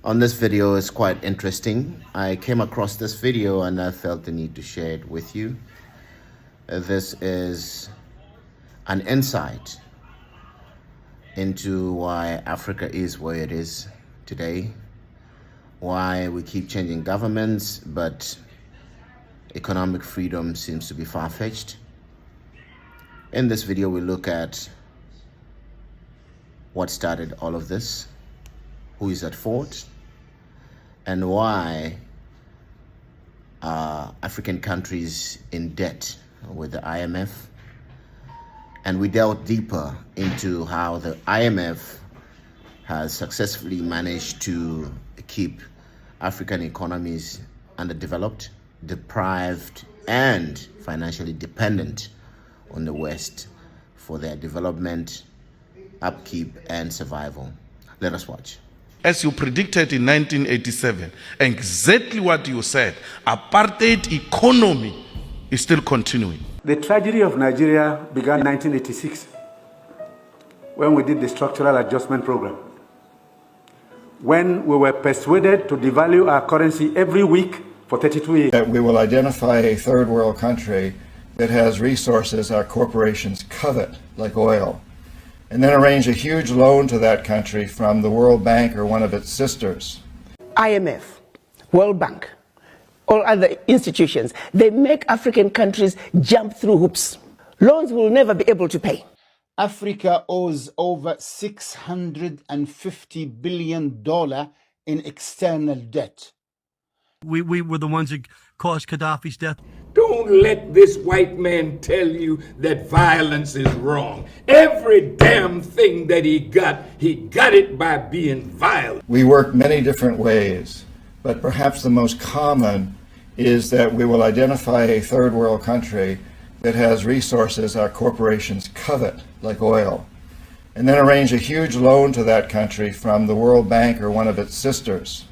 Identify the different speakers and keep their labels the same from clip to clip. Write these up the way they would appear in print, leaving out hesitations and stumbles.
Speaker 1: on this video is quite interesting. I came across this video and I felt the need to share it with you. This is an insight into why Africa is where it is today, why we keep changing governments, but economic freedom seems to be far-fetched. In this video, we look at what started all of this, who is at fault, and why African countries in debt with the IMF. And we delve deeper into how the IMF has successfully managed to keep African economies underdeveloped, deprived, and financially dependent on the West for their development, upkeep, and survival. Let us watch.
Speaker 2: As you predicted in 1987, exactly what you said, apartheid economy is still continuing.
Speaker 3: The tragedy of Nigeria began in 1986 when we did the structural adjustment program. When we were persuaded to devalue our currency every week for 32 years.
Speaker 4: That we will identify a third world country that has resources our corporations covet, like oil, and then arrange a huge loan to that country from the World Bank or one of its sisters.
Speaker 5: IMF, World Bank, all other institutions, they make African countries jump through hoops. Loans will never be able to pay.
Speaker 6: Africa owes over $650 billion in external debt.
Speaker 7: We were the ones that caused Gaddafi's death.
Speaker 8: Don't let this white man tell you that violence is wrong. Every damn thing that he got it by being violent.
Speaker 4: We work many different ways, but perhaps the most common is that we will identify a third world country that has resources our corporations covet, like oil, and then arrange a huge loan to that country from the World Bank or one of its sisters.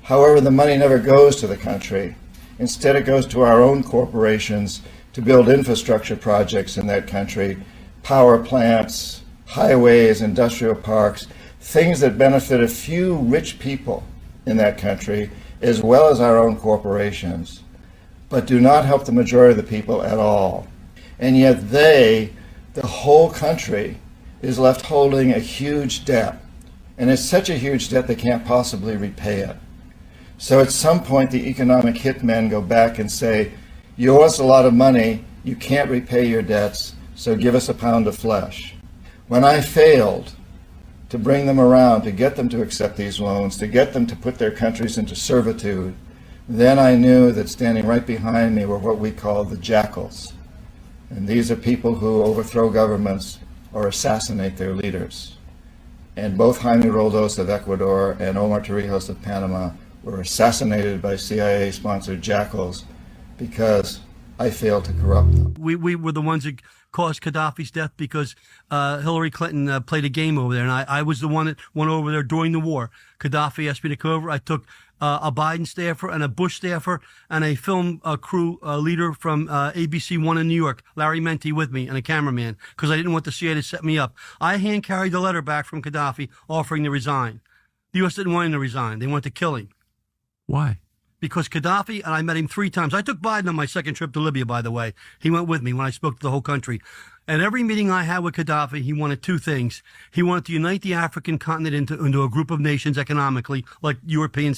Speaker 4: However, the money never goes to the country. Instead, it goes to our own corporations to build infrastructure projects in that country, power plants, highways, industrial parks, things that benefit a few rich people in that country, as well as our own corporations, but do not help the majority of the people at all. And yet the whole country, is left holding a huge debt. And it's such a huge debt they can't possibly repay it. So at some point, the economic hitmen go back and say, you owe us a lot of money, you can't repay your debts, so give us a pound of flesh. When I failed to bring them around, to get them to accept these loans, to get them to put their countries into servitude, then I knew that standing right behind me were what we call the jackals. And these are people who overthrow governments or assassinate their leaders. And both Jaime Roldos of Ecuador and Omar Torrijos of Panama were assassinated by CIA-sponsored jackals because I failed to corrupt them.
Speaker 7: We were the ones that caused Gaddafi's death because Hillary Clinton played a game over there, and I was the one that went over there during the war. Gaddafi asked me to come over. I took a Biden staffer and a Bush staffer and a film crew leader from ABC One in New York, Larry Menti, with me, and a cameraman, because I didn't want the CIA to set me up. I hand-carried the letter back from Gaddafi offering to resign. The U.S. didn't want him to resign. They wanted to kill him.
Speaker 9: Why?
Speaker 7: Because Gaddafi, and I met him 3 times. I took Biden on my second trip to Libya, by the way. He went with me when I spoke to the whole country. And every meeting I had with Gaddafi, he wanted 2 things. He wanted to unite the African continent into a group of nations economically, like European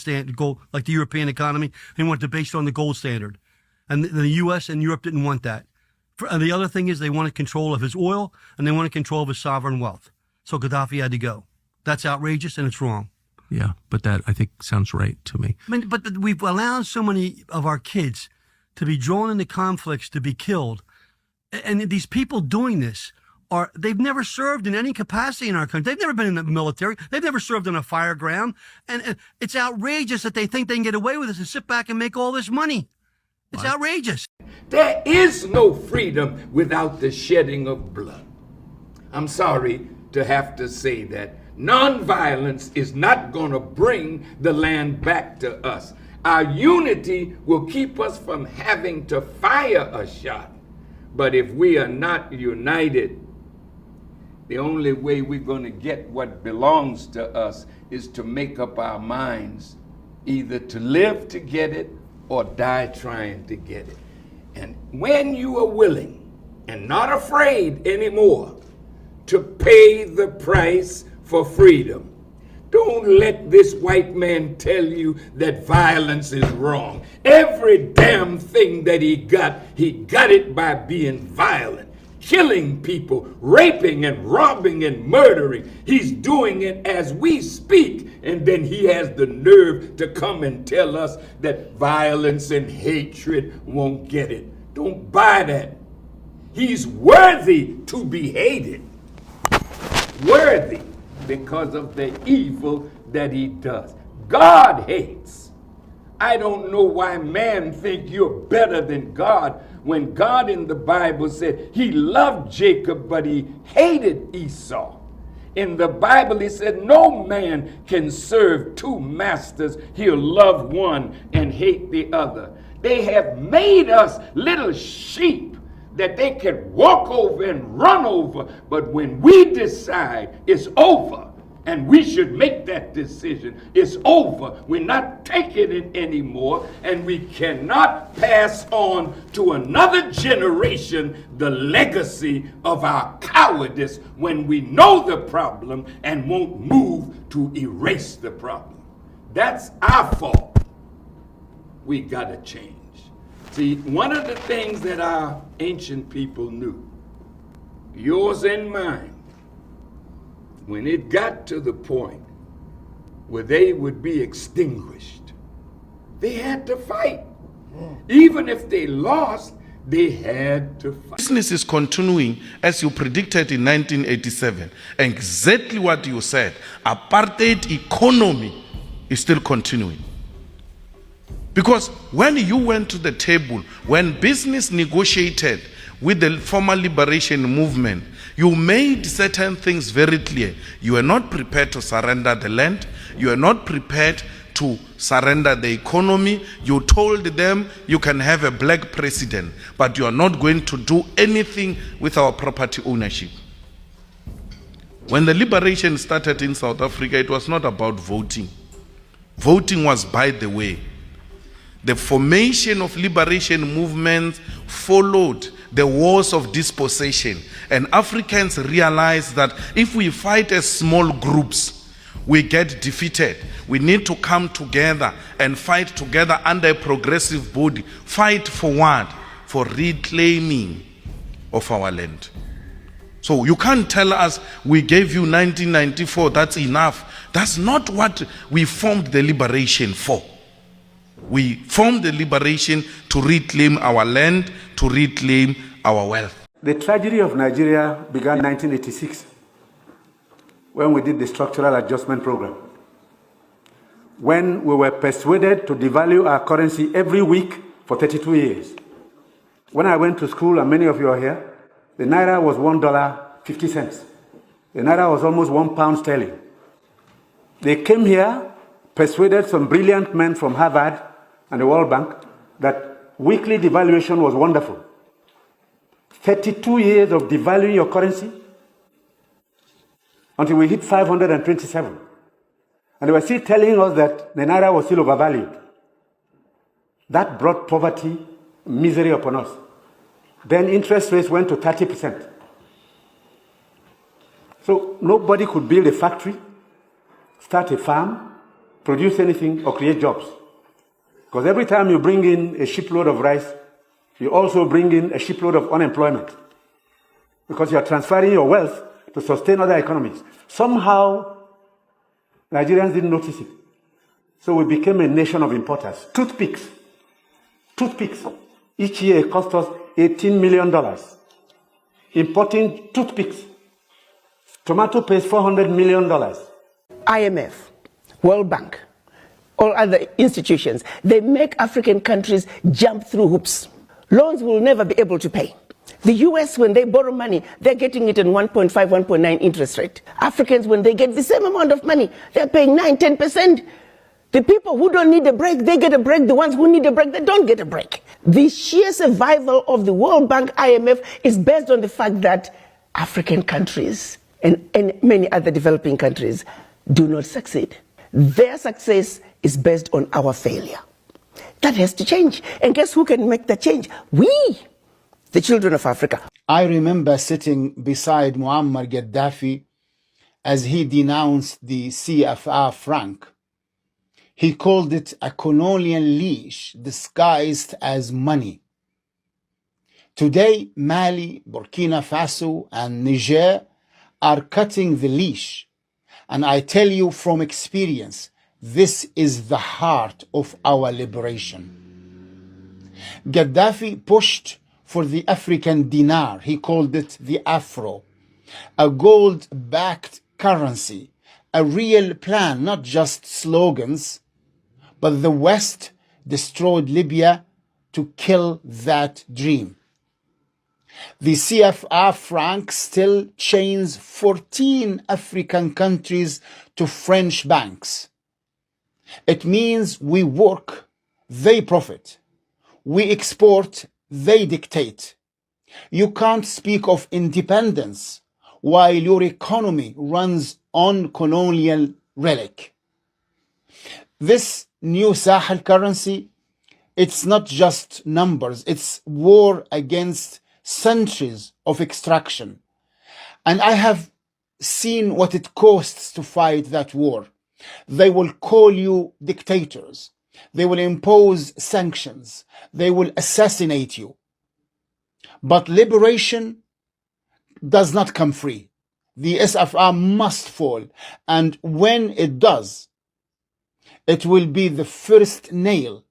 Speaker 7: like the European economy. He wanted to base it on the gold standard. And the U.S. and Europe didn't want that. And the other thing is they wanted control of his oil, and they wanted control of his sovereign wealth. So Gaddafi had to go. That's outrageous, and it's wrong.
Speaker 9: Yeah, but that, I think, sounds right to me.
Speaker 7: I mean, but we've allowed so many of our kids to be drawn into conflicts, to be killed. And these people doing this they've never served in any capacity in our country. They've never been in the military. They've never served on a fire ground. And it's outrageous that they think they can get away with this and sit back and make all this money. It's outrageous.
Speaker 8: There is no freedom without the shedding of blood. I'm sorry to have to say that. Nonviolence is not going to bring the land back to us. Our unity will keep us from having to fire a shot. But if we are not united, The only way we're going to get what belongs to us is to make up our minds either to live to get it or die trying to get it. And when you are willing and not afraid anymore to pay the price for freedom, don't let this white man tell you that violence is wrong. Every damn thing that he got it by being violent, killing people, raping and robbing and murdering. He's doing it as we speak. And then he has the nerve to come and tell us that violence and hatred won't get it. Don't buy that. He's worthy to be hated. Worthy because of the evil that he does. God hates. I don't know why man think you're better than God when God in the Bible said he loved Jacob, but he hated Esau. In the Bible, he said no man can serve two masters. He'll love one and hate the other. They have made us little sheep that they can walk over and run over. But when we decide it's over, and we should make that decision, it's over. We're not taking it anymore, and we cannot pass on to another generation the legacy of our cowardice when we know the problem and won't move to erase the problem. That's our fault. We gotta change. See, one of the things that our ancient people knew, yours and mine, when it got to the point where they would be extinguished, they had to fight. Even if they lost, they had to fight.
Speaker 2: Business is continuing as you predicted in 1987. Exactly what you said. Apartheid economy is still continuing. Because when you went to the table, when business negotiated with the former liberation movement, you made certain things very clear. You are not prepared to surrender the land. You are not prepared to surrender the economy. You told them you can have a black president, but you are not going to do anything with our property ownership. When the liberation started in South Africa, it was not about voting. Voting was by the way. The formation of liberation movements followed the wars of dispossession. And Africans realized that if we fight as small groups, we get defeated. We need to come together and fight together under a progressive body. Fight for what? For reclaiming of our land. So you can't tell us we gave you 1994, that's enough. That's not what we formed the liberation for. We formed the liberation to reclaim our land, to reclaim our wealth.
Speaker 3: The tragedy of Nigeria began in 1986 when we did the structural adjustment program. When we were persuaded to devalue our currency every week for 32 years. When I went to school, and many of you are here, the naira was $1.50. The naira was almost £1 They came here, persuaded some brilliant men from Harvard and the World Bank that weekly devaluation was wonderful. 32 years of devaluing your currency until we hit 527. And they were still telling us that the naira was still overvalued. That brought poverty, misery upon us. Then interest rates went to 30%. So nobody could build a factory, start a farm, produce anything, or create jobs. Because every time you bring in a shipload of rice, you also bring in a shipload of unemployment. Because you are transferring your wealth to sustain other economies. Somehow, Nigerians didn't notice it. So we became a nation of importers. Toothpicks. Each year it cost us $18 million. Importing toothpicks. Tomato paste, $400 million.
Speaker 5: IMF, World Bank, all other institutions, they make African countries jump through hoops. Loans will never be able to pay. The US, when they borrow money, they're getting it in 1.5, 1.9 interest rate. Africans, when they get the same amount of money, they're paying 9, 10%. The people who don't need a break, they get a break. The ones who need a break, they don't get a break. The sheer survival of the World Bank, IMF, is based on the fact that African countries and many other developing countries do not succeed. Their success is based on our failure. That has to change. And guess who can make that change? We, the children of Africa.
Speaker 6: I remember sitting beside Muammar Gaddafi as he denounced the CFA Franc. He called it a colonial leash disguised as money. Today, Mali, Burkina Faso, and Niger are cutting the leash. And I tell you from experience, this is the heart of our liberation. Gaddafi pushed for the African dinar. He called it the Afro, a gold-backed currency, a real plan, not just slogans. But the West destroyed Libya to kill that dream. The CFA Franc still chains 14 African countries to French banks. It means we work, they profit. We export, they dictate. You can't speak of independence while your economy runs on colonial relic. This new Sahel currency, it's not just numbers, it's war against centuries of extraction. And I have seen what it costs to fight that war. They will call you dictators. They will impose sanctions. They will assassinate you. But liberation does not come free. The SFR must fall. And when it does, it will be the first nail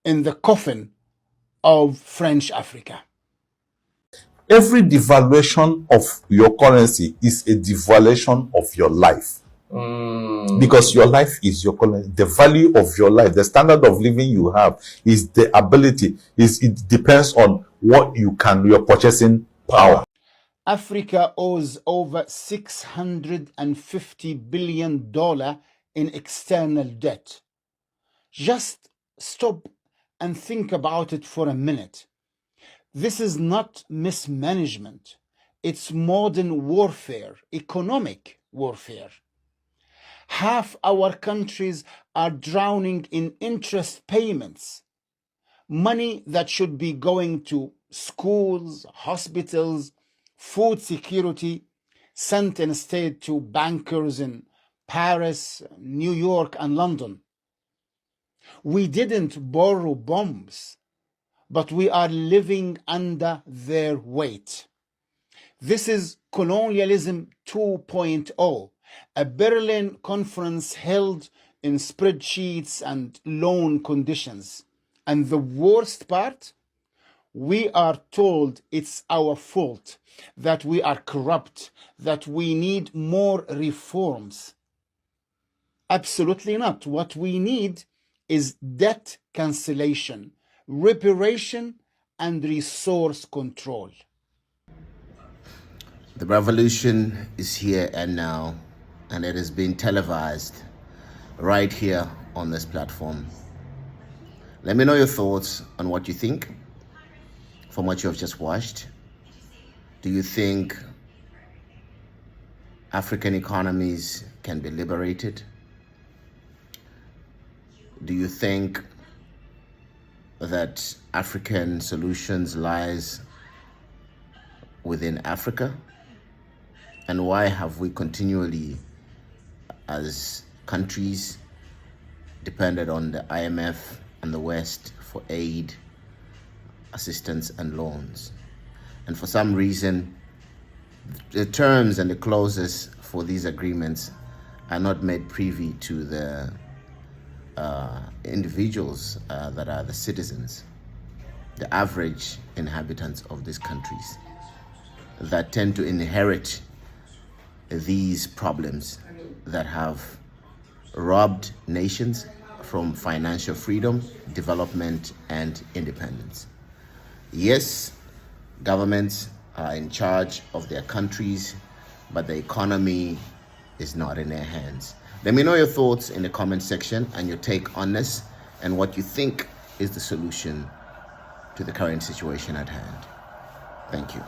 Speaker 6: in the coffin of French Africa.
Speaker 10: Every devaluation of your currency is a devaluation of your life. Because your life is your currency. The value of your life, the standard of living you have, is the ability, it depends on what you can, your purchasing power.
Speaker 6: Africa owes over $650 billion in external debt. Just stop and think about it for a minute. This is not mismanagement. It's modern warfare, economic warfare. Half our countries are drowning in interest payments. Money that should be going to schools, hospitals, food security, sent instead to bankers in Paris, New York, and London. We didn't borrow bombs, but we are living under their weight. This is colonialism 2.0, a Berlin conference held in spreadsheets and loan conditions. And the worst part, we are told it's our fault, that we are corrupt, that we need more reforms. Absolutely not. What we need is debt cancellation, reparation, and resource control.
Speaker 1: The revolution is here and now, and it is being televised right here on this platform. Let me know your thoughts on what you think from what you have just watched. Do you think African economies can be liberated? Do you think that African solutions lies within Africa? And why have we continually, as countries, depended on the IMF and the West for aid, assistance, and loans? And for some reason, the terms and the clauses for these agreements are not made privy to the individuals that are the citizens, the average inhabitants of these countries, that tend to inherit these problems that have robbed nations from financial freedom, development, and independence. Yes, governments are in charge of their countries, but the economy is not in their hands. Let me know your thoughts in the comment section and your take on this and what you think is the solution to the current situation at hand. Thank you.